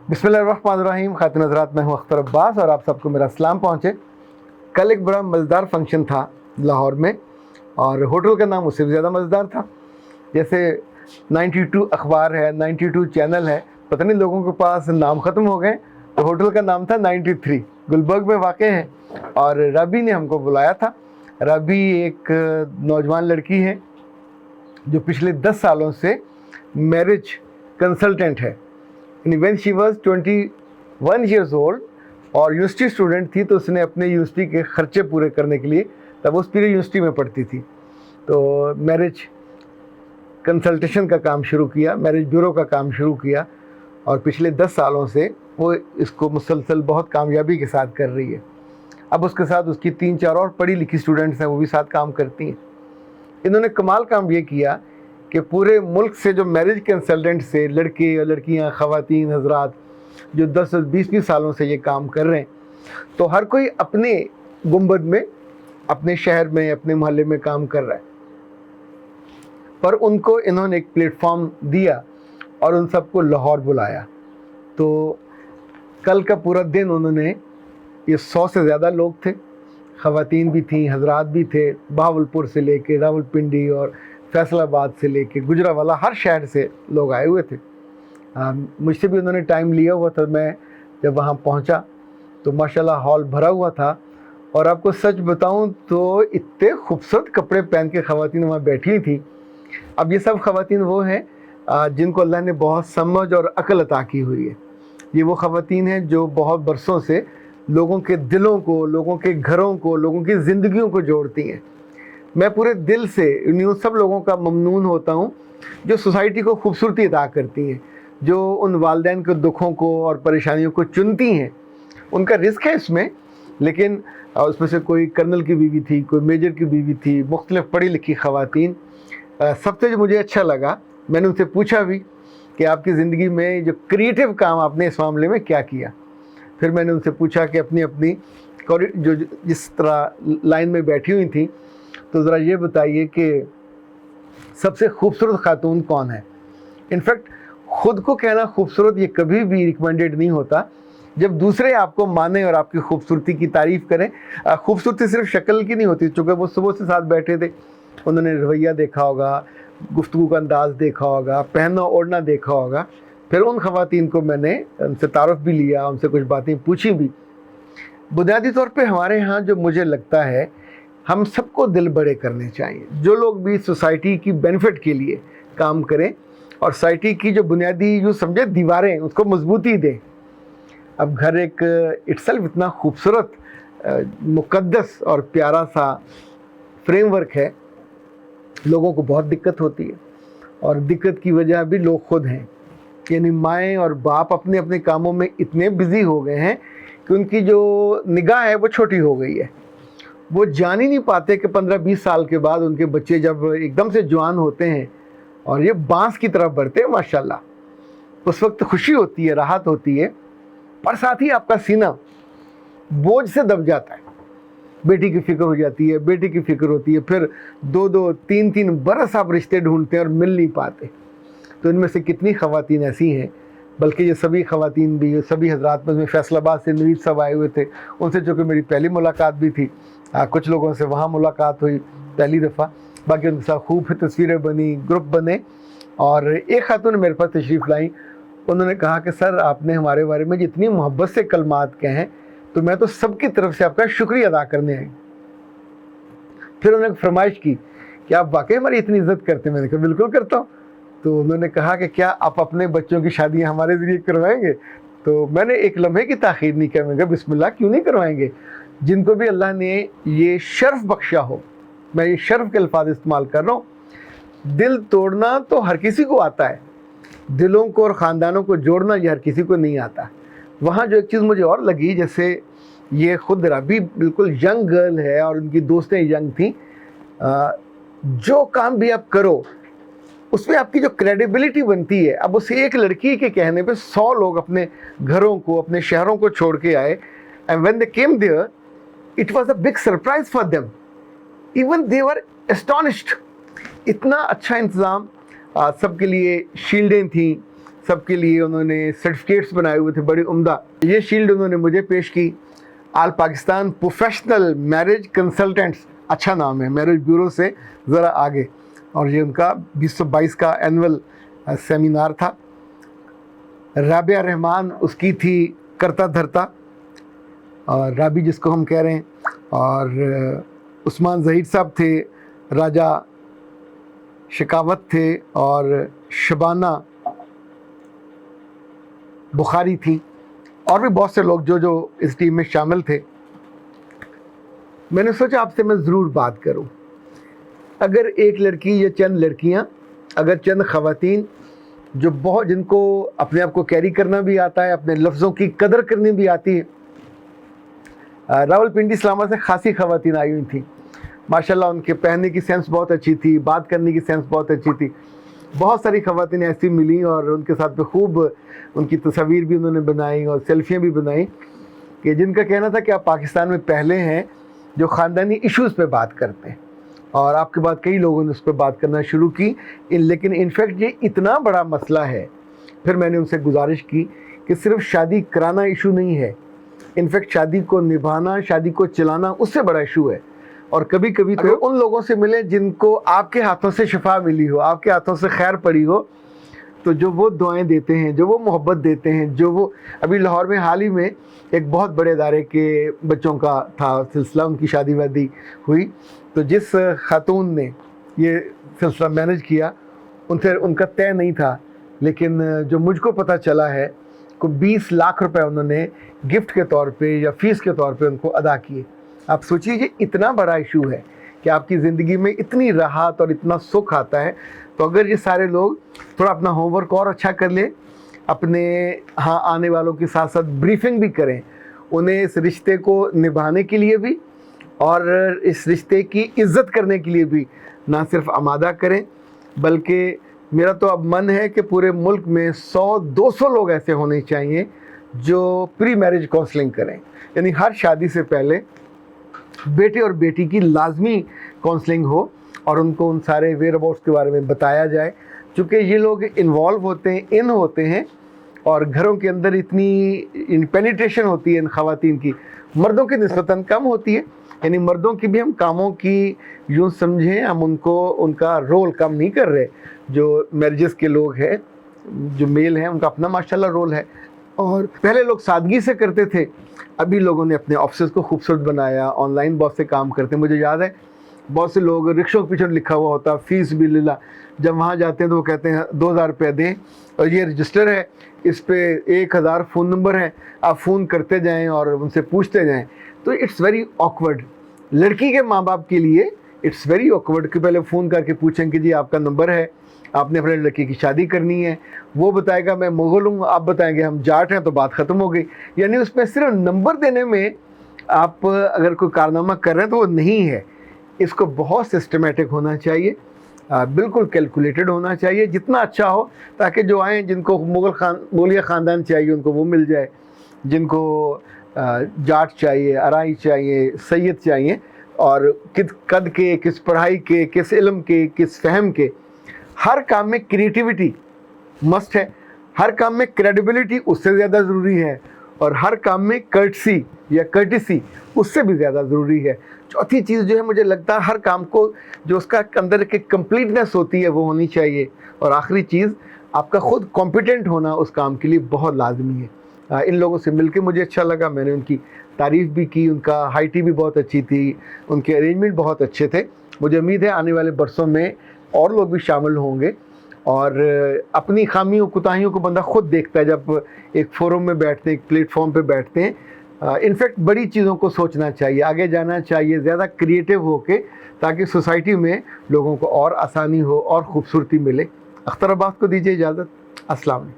बिस्मिल्लाहिर्रहमानिर्रहीम। खातिन हज़रात, मैं हूँ अख्तर अब्बास और आप सबको मेरा सलाम पहुँचे। कल एक बड़ा मज़ेदार फंक्शन था लाहौर में और होटल का नाम उससे भी ज़्यादा मज़ेदार था। जैसे 92 अखबार है, 92 चैनल है, पता नहीं लोगों के पास नाम ख़त्म हो गए, तो होटल का नाम था 93, गुलबर्ग में वाक़ है। और रबी ने हमको बुलाया था। रबी एक नौजवान लड़की है जो पिछले 10 सालों से मैरिज कंसल्टेंट है। When she was 21 years old और यूनिवर्सिटी स्टूडेंट थी, तो उसने अपने यूनिवर्सिटी के खर्चे पूरे करने के लिए, तब उस पूरी यूनिवर्सिटी में पढ़ती थी, तो मैरिज कंसल्टेशन का काम शुरू किया, मैरिज ब्यूरो का काम शुरू किया और पिछले 10 सालों से वो इसको मुसलसल बहुत कामयाबी के साथ कर रही है। अब उसके साथ उसकी 3-4 और पढ़ी लिखी स्टूडेंट्स हैं, वो भी साथ काम करती हैं। इन्होंने कमाल काम ये किया कि पूरे मुल्क से जो मैरिज कंसल्टेंट से लड़के और लड़कियां, ख़वातीन हजरात जो 10-20 सालों से ये काम कर रहे हैं, तो हर कोई अपने गुंबद में, अपने शहर में, अपने मोहल्ले में काम कर रहा है, पर उनको इन्होंने एक प्लेटफॉर्म दिया और उन सबको लाहौर बुलाया। तो कल का पूरा दिन उन्होंने, ये 100 से ज़्यादा लोग थे, ख़वातीन भी थीं, हजरात भी थे, बहावलपुर से लेके रावलपिंडी और फैसलाबाद से लेके गुजरावाला, हर शहर से लोग आए हुए थे। मुझसे भी उन्होंने टाइम लिया हुआ था। मैं जब वहाँ पहुँचा तो माशाल्लाह हॉल भरा हुआ था और आपको सच बताऊँ तो इतने खूबसूरत कपड़े पहन के ख़वातीन वहाँ बैठी हुई थी। अब ये सब ख़वातीन वो हैं जिनको अल्लाह ने बहुत समझ और अक्ल अता की हुई है। ये वो ख़वातीन हैं जो बहुत बरसों से लोगों के दिलों को, लोगों के घरों को, लोगों की ज़िंदगियों को जोड़ती हैं। मैं पूरे दिल से उन सब लोगों का ममनून होता हूँ जो सोसाइटी को खूबसूरती अता करती हैं, जो उन वालिदैन के दुखों को और परेशानियों को चुनती हैं। उनका रिस्क है इसमें, लेकिन उसमें से कोई कर्नल की बीवी थी, कोई मेजर की बीवी थी, मुख्तलिफ पढ़ी लिखी ख़वातीन। सबसे जो मुझे अच्छा लगा, मैंने उनसे पूछा भी कि आपकी ज़िंदगी में जो क्रिएटिव काम आपने इस मामले में क्या किया। फिर मैंने उनसे पूछा कि अपनी अपनी जो जिस तरह लाइन में बैठी हुई थी, तो ज़रा ये बताइए कि सबसे खूबसूरत खातून कौन है। इनफैक्ट ख़ुद को कहना खूबसूरत ये कभी भी रिकमेंडेड नहीं होता, जब दूसरे आपको माने और आपकी खूबसूरती की तारीफ़ करें। खूबसूरती सिर्फ शक्ल की नहीं होती, चूँकि वो सुबह से साथ बैठे थे, उन्होंने रवैया देखा होगा, गुफ्तगू का अंदाज़ देखा होगा, पहनना ओढ़ना देखा होगा। फिर उन ख़वातीन को मैंने उनसे तारुफ़ भी लिया, उनसे कुछ बातें पूछी भी। बुनियादी तौर पे हमारे यहाँ जो मुझे लगता है, हम सबको दिल बड़े करने चाहिए। जो लोग भी सोसाइटी की बेनिफिट के लिए काम करें और सोसाइटी की जो बुनियादी यूँ समझे दीवारें, उसको मजबूती दें। अब घर एक इटसेल्फ इतना खूबसूरत मुक़द्दस और प्यारा सा फ्रेमवर्क है, लोगों को बहुत दिक्कत होती है और दिक्कत की वजह भी लोग खुद हैं। यानी माएँ और बाप अपने अपने कामों में इतने बिज़ी हो गए हैं कि उनकी जो निगाह है वो छोटी हो गई है। वो जान ही नहीं पाते कि 15-20 साल के बाद उनके बच्चे जब एकदम से जवान होते हैं और ये बांस की तरफ बढ़ते हैं माशाल्लाह, उस वक्त खुशी होती है, राहत होती है, पर साथ ही आपका सीना बोझ से दब जाता है। बेटी की फ़िक्र हो जाती है, बेटी की फ़िक्र होती है, फिर 2-2, 3-3 बरस आप रिश्ते ढूंढते हैं और मिल नहीं पाते। तो इनमें से कितनी ख़वातीन ऐसी हैं, बल्कि ये सभी ख़वातीन भी, सभी हजरात में फैसलाबाद से नवीद साहब आए हुए थे, उनसे चूँकि मेरी पहली मुलाकात भी थी। कुछ लोगों से वहाँ मुलाकात हुई पहली दफ़ा, बाकी उनके साथ खूब तस्वीरें बनी, ग्रुप बने। और एक खातून मेरे पास तशरीफ़ लाई, उन्होंने कहा कि सर आपने हमारे बारे में जितनी मोहब्बत से कलमात कहे हैं, तो मैं तो सबकी तरफ से आपका शुक्रिया अदा करने आई। फिर उन्होंने फरमाइश की कि आप वाकई हमारी इतनी इज़्ज़त करते हैं। मैंने कहा बिल्कुल करता हूँ। तो उन्होंने कहा कि क्या आप अपने बच्चों की शादियाँ हमारे ज़रिए करवाएंगे। तो मैंने एक लम्हे की ताख़ीर नहीं किया, मैंने कहा बिस्मिल्लाह, क्यों नहीं करवाएंगे। जिनको भी अल्लाह ने ये शर्फ़ बख्शा हो, मैं ये शर्फ़ के अल्फाज इस्तेमाल कर रहा हूँ। दिल तोड़ना तो हर किसी को आता है, दिलों को और ख़ानदानों को जोड़ना ये हर किसी को नहीं आता। वहाँ जो एक चीज़ मुझे और लगी, जैसे ये ख़ुद रबी बिल्कुल यंग गर्ल है और उनकी दोस्तें यंग थी, जो काम भी आप करो उसमें आपकी जो क्रेडिबिलिटी बनती है। अब उस एक लड़की के कहने पे 100 लोग अपने घरों को, अपने शहरों को छोड़ के आए। And when they came there, it was a big surprise for them, even they were astonished. इतना अच्छा इंतज़ाम, सबके लिए शील्डें थीं, سب کے لیے انہوں نے سرٹیفکیٹس بنائے ہوئے تھے بڑے عمدہ. یہ شیلڈ انہوں نے مجھے پیش کی. آل پاکستان پروفیشنل میرج کنسلٹنٹس، اچھا نام ہے، میرج بیورو سے ذرا آگے. اور یہ ان کا 2022 کا اینول سیمینار تھا. رابعہ رحمان اس کی تھی کرتا دھرتا، اور رابی جس کو ہم کہہ رہے ہیں، اور عثمان ظہیر صاحب تھے، راجہ شکاوت تھے، اور شبانہ بخاری تھی، اور بھی بہت سے لوگ جو اس ٹیم میں شامل تھے. میں نے سوچا آپ سے میں ضرور بات کروں. اگر ایک لڑکی یا چند لڑکیاں، اگر چند خواتین جو جن کو اپنے آپ کو کیری کرنا بھی آتا ہے، اپنے لفظوں کی قدر کرنی بھی آتی ہے. راولپنڈی اسلام آباد سے خاصی خواتین آئی ہوئی تھیں ماشاءاللہ. ان کے پہننے کی سینس بہت اچھی تھی، بات کرنے کی سینس بہت اچھی تھی. بہت ساری خواتین ایسی ملیں اور ان کے ساتھ خوب ان کی تصاویر بھی انہوں نے بنائی اور سیلفیاں بھی بنائیں، کہ جن کا کہنا تھا کہ آپ پاکستان میں پہلے ہیں جو خاندانی ایشوز پہ بات کرتے ہیں. اور آپ کے بعد کئی لوگوں نے اس پہ بات کرنا شروع کی. لیکن انفیکٹ یہ اتنا بڑا مسئلہ ہے. پھر میں نے ان سے گزارش کی کہ صرف شادی کرانا ایشو نہیں ہے، انفیکٹ شادی کو نبھانا، شادی کو چلانا اس سے بڑا ایشو ہے. اور کبھی کبھی تو ان لوگوں سے ملیں جن کو آپ کے ہاتھوں سے شفا ملی ہو، آپ کے ہاتھوں سے خیر پڑی ہو، تو جو وہ دعائیں دیتے ہیں، جو وہ محبت دیتے ہیں، جو وہ ابھی لاہور میں حال ہی میں ایک بہت بڑے ادارے کے بچوں کا تھا سلسلہ، ان کی شادی وادی ہوئی. تو جس خاتون نے یہ سلسلہ مینج کیا ان کا طے نہیں تھا، لیکن جو مجھ کو پتہ چلا ہے کو 20 لاکھ روپے انہوں نے گفٹ کے طور پہ یا فیس کے طور پہ ان کو ادا کیے. آپ سوچیے یہ اتنا بڑا ایشو ہے کہ آپ کی زندگی میں اتنی راحت اور اتنا سکھ آتا ہے. تو اگر یہ سارے لوگ تھوڑا اپنا ہوم ورک اور اچھا کر لیں، اپنے ہاں آنے والوں کے ساتھ ساتھ بریفنگ بھی کریں، انہیں اس رشتے کو نبھانے کے لیے بھی اور اس رشتے کی عزت کرنے کے لیے بھی نہ صرف آمادہ کریں، بلکہ میرا تو اب من ہے کہ پورے ملک میں 100-200 لوگ ایسے ہونے چاہیے جو پری میرج کاؤنسلنگ کریں. یعنی ہر شادی سے پہلے بیٹے اور بیٹی کی لازمی کاؤنسلنگ ہو اور ان کو ان سارے ویئر اباؤٹس کے بارے میں بتایا جائے. چونکہ یہ لوگ انوالو ہوتے ہیں اور گھروں کے اندر اتنی پینیٹریشن ہوتی ہے ان خواتین کی، مردوں کی نسبتاً کم ہوتی ہے. یعنی مردوں کی بھی ہم کاموں کی یوں سمجھیں، ہم ان کا رول کم نہیں کر رہے. جو میرجز کے لوگ ہیں، جو میل ہیں، ان کا اپنا ماشاءاللہ رول ہے. اور پہلے لوگ سادگی سے کرتے تھے، ابھی لوگوں نے اپنے آفسز کو خوبصورت بنایا، آن لائن بہت سے کام کرتے ہیں. مجھے یاد ہے بہت سے لوگ رکشوں کے پیچھے لکھا ہوا ہوتا فیس بھی للہ، جب وہاں جاتے ہیں تو وہ کہتے ہیں 2000 روپیہ دیں اور یہ رجسٹر ہے، اس پہ 1000 فون نمبر ہیں، آپ فون کرتے جائیں اور ان سے پوچھتے جائیں. تو اٹس ویری آکورڈ. لڑکی کے ماں باپ کے لیے اٹس ویری آکورڈ کہ پہلے فون کر کے پوچھیں کہ جی آپ کا نمبر ہے، آپ نے اپنے لڑکی کی شادی کرنی ہے. وہ بتائے گا میں مغل ہوں، آپ بتائیں گے ہم جاٹ ہیں، تو بات ختم ہو گئی. یعنی اس میں صرف نمبر دینے میں آپ اگر کوئی کارنامہ کر رہے ہیں تو وہ نہیں ہے. اس کو بہت سسٹمیٹک ہونا چاہیے، بالکل کیلکولیٹڈ ہونا چاہیے، جتنا اچھا ہو، تاکہ جو آئیں جن کو مغلیہ خاندان چاہیے ان کو وہ مل جائے، جن کو جاٹ چاہیے، ارائی چاہیے، سید چاہیے، اور کس قد کے، کس پڑھائی کے، کس علم کے، کس فہم کے. ہر کام میں کریٹیوٹی مسٹ ہے، ہر کام میں کریڈیبلٹی اس سے زیادہ ضروری ہے، اور ہر کام میں کرٹسی یا کرٹیسی اس سے بھی زیادہ ضروری ہے. چوتھی چیز جو ہے مجھے لگتا ہے ہر کام کو جو اس کا اندر کی کمپلیٹنس ہوتی ہے وہ ہونی چاہیے. اور آخری چیز آپ کا خود کمپیٹنٹ ہونا اس کام کے لیے بہت لازمی ہے. ان لوگوں سے مل کے مجھے اچھا لگا، میں نے ان کی تعریف بھی کی، ان کا ہائٹی بھی بہت اچھی تھی، ان کے ارینجمنٹ بہت اچھے تھے. مجھے امید ہے آنے والے برسوں میں اور لوگ بھی شامل ہوں گے. اور اپنی خامیوں کوتاہیوں کو بندہ خود دیکھتا ہے جب ایک فورم میں بیٹھتے ہیں، ایک پلیٹ فارم پہ بیٹھتے ہیں. انفیکٹ بڑی چیزوں کو سوچنا چاہیے، آگے جانا چاہیے زیادہ کریٹیو ہو کے، تاکہ سوسائٹی میں لوگوں کو اور آسانی ہو اور خوبصورتی ملے. اختر عباس کو دیجیے اجازت. السلام علیکم.